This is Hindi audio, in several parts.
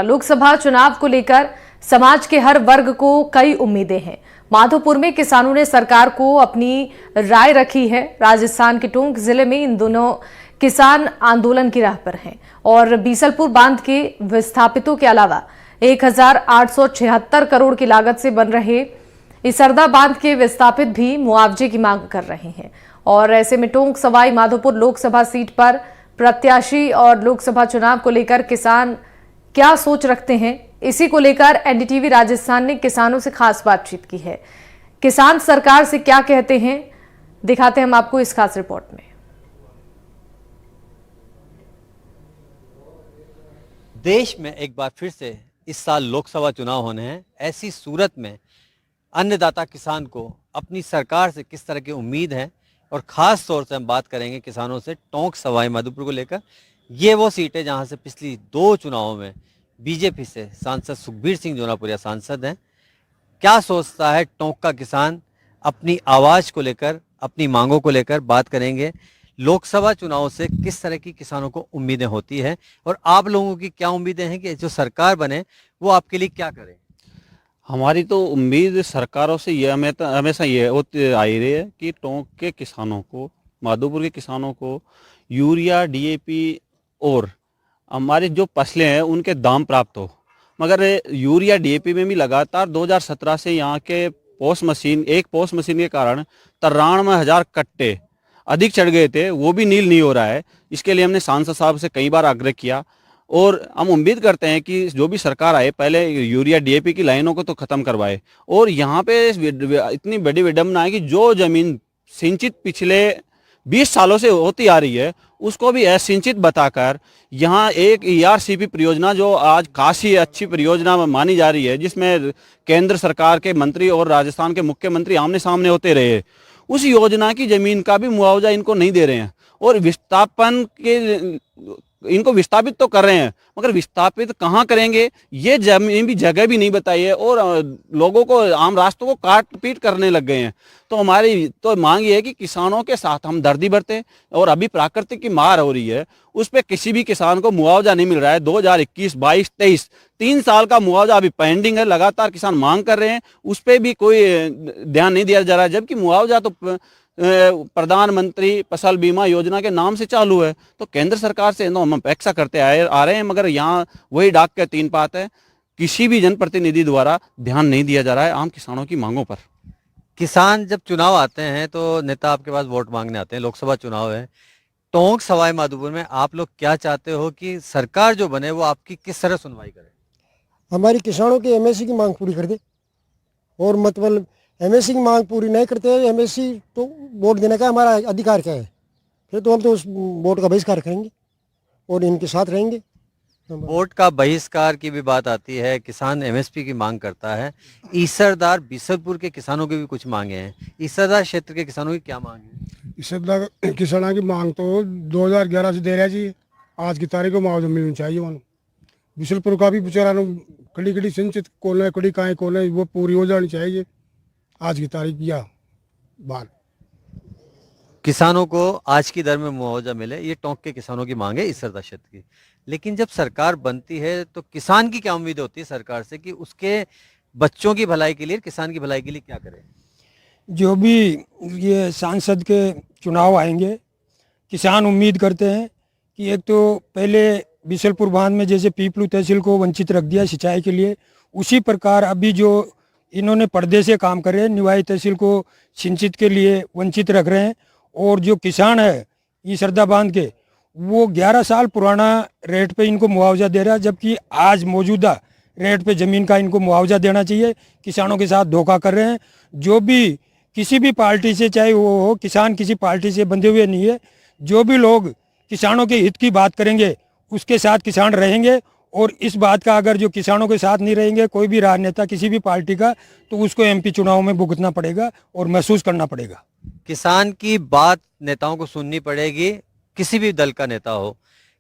लोकसभा चुनाव को लेकर समाज के हर वर्ग को कई उम्मीदें हैं। माधोपुर में किसानों ने सरकार को अपनी राय रखी है। राजस्थान के टोंक जिले में इन दोनों किसान आंदोलन की राह पर हैं और बीसलपुर बांध के विस्थापितों के अलावा 1876 करोड़ की लागत से बन रहे इसरदा बांध के विस्थापित भी मुआवजे की मांग कर रहे हैं। और ऐसे में टोंक सवाई माधोपुर लोकसभा सीट पर प्रत्याशी और लोकसभा चुनाव को लेकर किसान क्या सोच रखते हैं, इसी को लेकर एनडीटीवी राजस्थान ने किसानों से खास बातचीत की है। किसान सरकार से क्या कहते हैं, दिखाते हैं हम आपको इस खास रिपोर्ट में। देश में एक बार फिर से इस साल लोकसभा चुनाव होने हैं। ऐसी सूरत में अन्नदाता किसान को अपनी सरकार से किस तरह की उम्मीद है और ख़ास तौर से हम बात करेंगे किसानों से टोंक सवाई माधोपुर को लेकर। ये वो सीट है जहां से पिछली 2 चुनावों में बीजेपी से सांसद सुखबीर सिंह जोनापुरिया सांसद हैं। क्या सोचता है टोंक का किसान अपनी आवाज़ को लेकर, अपनी मांगों को लेकर बात करेंगे। लोकसभा चुनाव से किस तरह की किसानों को उम्मीदें होती है और आप लोगों की क्या उम्मीदें हैं कि जो सरकार बने वो आपके लिए क्या करे। हमारी तो उम्मीद सरकारों से ये हमेशा ये होती आई रही है कि टोंक के किसानों को, माधोपुर के किसानों को यूरिया, डीएपी और हमारे जो फसलें हैं उनके दाम प्राप्त हो। मगर यूरिया, डीएपी में भी लगातार 2017 से यहाँ के पोस्ट मशीन के कारण 93,000 कट्टे अधिक चढ़ गए थे, वो भी नील नहीं हो रहा है। इसके लिए हमने सांसद साहब से कई बार आग्रह किया और हम उम्मीद करते हैं कि जो भी सरकार आए पहले यूरिया, डीएपी की लाइनों को तो ख़त्म करवाए। और यहाँ पे इतनी बड़ी विडम्बना है कि जो ज़मीन सिंचित पिछले 20 सालों से होती आ रही है उसको भी असिंचित बताकर यहाँ एक ईआरसीपी परियोजना, जो आज काफ़ी अच्छी परियोजना मानी जा रही है, जिसमें केंद्र सरकार के मंत्री और राजस्थान के मुख्यमंत्री आमने सामने होते रहे, उस योजना की ज़मीन का भी मुआवजा इनको नहीं दे रहे हैं। और इनको विस्थापित तो कर रहे हैं मगर विस्थापित कहाँ करेंगे, ये जमीन भी जगह भी नहीं बताई है और लोगों को, आम रास्तों को काट पीट करने लग गए हैं। तो हमारी तो मांग ये है कि किसानों के साथ हम दर्दी बरतें। और अभी प्राकृतिक की मार हो रही है, उस पर किसी भी किसान को मुआवजा नहीं मिल रहा है। 2021, 22, 23 3 साल का मुआवजा अभी पेंडिंग है। लगातार किसान मांग कर रहे हैं, उस पर भी कोई ध्यान नहीं दिया जा रहा है, जबकि मुआवजा तो प्रधानमंत्री फसल बीमा योजना के नाम से चालू है। तो केंद्र सरकार से हम अपेक्षा करते आ रहे हैं, मगर यहाँ वही डाक के 3 पात है, किसी भी जनप्रतिनिधि द्वारा ध्यान नहीं दिया जा रहा है आम किसानों की मांगों पर। किसान जब चुनाव आते हैं तो नेता आपके पास वोट मांगने आते हैं। लोकसभा चुनाव है, टोंक सवाई माधोपुर में आप लोग क्या चाहते हो कि सरकार जो बने वो आपकी किस तरह सुनवाई करे। हमारी किसानों की एमएसपी की मांग पूरी कर दे। और मतलब एमएसपी की मांग पूरी नहीं करते हैं, एमएसपी तो वोट देने का हमारा अधिकार क्या है, फिर तो हम तो उस वोट का बहिष्कार करेंगे और इनके साथ रहेंगे। वोट का बहिष्कार की भी बात आती है, किसान एमएसपी की मांग करता है। ईसरदार बीसलपुर के किसानों की भी कुछ मांगे हैं। ईसरदार क्षेत्र के किसानों की क्या मांग है। ईसरदार किसानों की मांग तो 2011 से दे रहा जी, आज की तारीख को मुआवजा मिलना चाहिए। मानो बीसलपुर का भी बेचारा कड़ी कड़ी सिंचित कोल कड़ी काएँ कोल वो पूरी हो जानी चाहिए आज की तारीख या बाद। किसानों को आज की दर में मुआवजा मिले, ये टोंक के किसानों की मांग है ईसरदा क्षेत्र की। लेकिन जब सरकार बनती है तो किसान की क्या उम्मीद होती है सरकार से कि उसके बच्चों की भलाई के लिए, किसान की भलाई के लिए क्या करे। जो भी ये सांसद के चुनाव आएंगे, किसान उम्मीद करते हैं कि एक तो पहले बीसलपुर बांध में जैसे पीपलू तहसील को वंचित रख दिया सिंचाई के लिए, उसी प्रकार अभी जो इन्होंने पर्दे से काम कर रहे हैं, निवाई तहसील को सिंचित के लिए वंचित रख रहे हैं। और जो किसान है इसरदा बांध के, वो 11 साल पुराना रेट पे इनको मुआवजा दे रहा है, जबकि आज मौजूदा रेट पे ज़मीन का इनको मुआवजा देना चाहिए। किसानों के साथ धोखा कर रहे हैं। जो भी किसी भी पार्टी से, चाहे वो हो, किसान किसी पार्टी से बंधे हुए नहीं है। जो भी लोग किसानों के हित की बात करेंगे उसके साथ किसान रहेंगे। और इस बात का अगर जो किसानों के साथ नहीं रहेंगे कोई भी राजनेता किसी भी पार्टी का, तो उसको एमपी चुनाव में भुगतना पड़ेगा और महसूस करना पड़ेगा। किसान की बात नेताओं को सुननी पड़ेगी, किसी भी दल का नेता हो।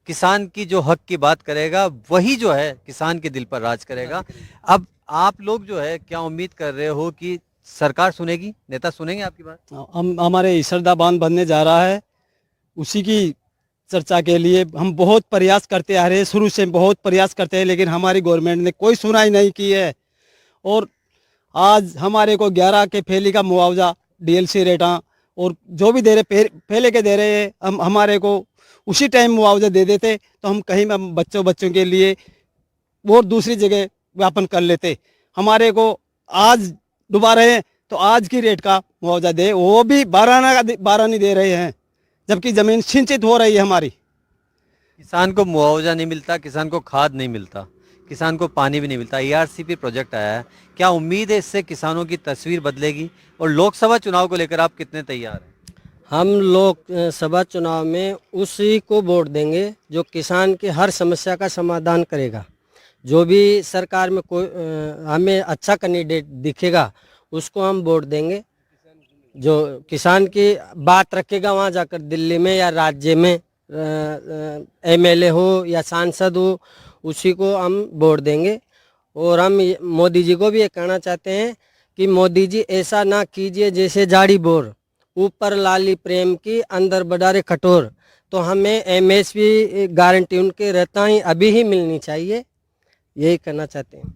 किसान की जो हक की बात करेगा वही जो है किसान के दिल पर राज करेगा। अब आप लोग जो है क्या उम्मीद कर रहे हो कि सरकार सुनेगी, नेता सुनेंगे आपकी बात। हमारे इसरदा बांध बनने जा रहा है, उसी की चर्चा के लिए हम बहुत प्रयास करते आ रहे हैं, शुरू से बहुत प्रयास करते हैं, लेकिन हमारी गवर्नमेंट ने कोई सुनाई नहीं की है। और आज हमारे को 11 के फेली का मुआवजा डीएलसी रेटा और जो भी दे रहे पहले के दे रहे हैं, हम हमारे को उसी टाइम मुआवजा दे देते तो हम कहीं बच्चों के लिए और दूसरी जगह व्यापन कर लेते। हमारे को आज डुबा रहे हैं तो आज की रेट का मुआवजा दे, वो भी 12 नहीं दे रहे हैं, जबकि ज़मीन सिंचित हो रही है हमारी। किसान को मुआवजा नहीं मिलता, किसान को खाद नहीं मिलता, किसान को पानी भी नहीं मिलता। ईआरसीपी प्रोजेक्ट आया है, क्या उम्मीद है इससे किसानों की तस्वीर बदलेगी? और लोकसभा चुनाव को लेकर आप कितने तैयार हैं? हम लोकसभा चुनाव में उसी को वोट देंगे जो किसान की हर समस्या का समाधान करेगा। जो भी सरकार में कोई हमें अच्छा कैंडिडेट दिखेगा उसको हम वोट देंगे। जो किसान की बात रखेगा वहाँ जाकर दिल्ली में या राज्य में एमएलए हो या सांसद हो, उसी को हम वोट देंगे। और हम मोदी जी को भी ये कहना चाहते हैं कि मोदी जी ऐसा ना कीजिए जैसे जाड़ी बोर, ऊपर लाली प्रेम की अंदर बडारे कठोर। तो हमें एमएसपी गारंटी उनके रहता ही अभी ही मिलनी चाहिए, यही करना चाहते हैं।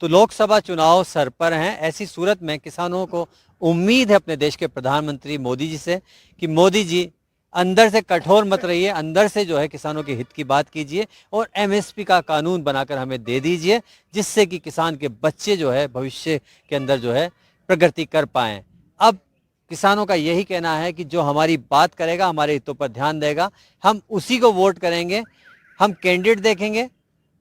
तो लोकसभा चुनाव सर पर हैं। ऐसी सूरत में किसानों को उम्मीद है अपने देश के प्रधानमंत्री मोदी जी से कि मोदी जी अंदर से कठोर मत रहिए, अंदर से जो है किसानों के हित की बात कीजिए और एमएसपी का कानून बनाकर हमें दे दीजिए, जिससे कि किसान के बच्चे जो है भविष्य के अंदर जो है प्रगति कर पाएं। अब किसानों का यही कहना है कि जो हमारी बात करेगा, हमारे हितों पर ध्यान देगा, हम उसी को वोट करेंगे। हम कैंडिडेट देखेंगे,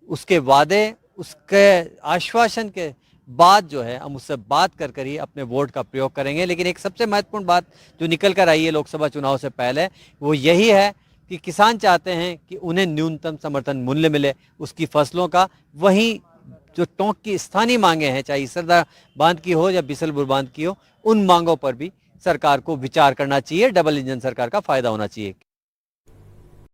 उसके वादे, उसके आश्वासन के बाद जो है हम उससे बात कर ही अपने वोट का प्रयोग करेंगे। लेकिन एक सबसे महत्वपूर्ण बात जो निकल कर आई है लोकसभा चुनाव से पहले, वो यही है कि किसान चाहते हैं कि उन्हें न्यूनतम समर्थन मूल्य मिले उसकी फसलों का। वहीं जो टोंक की स्थानीय मांगे हैं, चाहे इसरदा बांध की हो या बिसलपुर बांध की हो, उन मांगों पर भी सरकार को विचार करना चाहिए। डबल इंजन सरकार का फायदा होना चाहिए।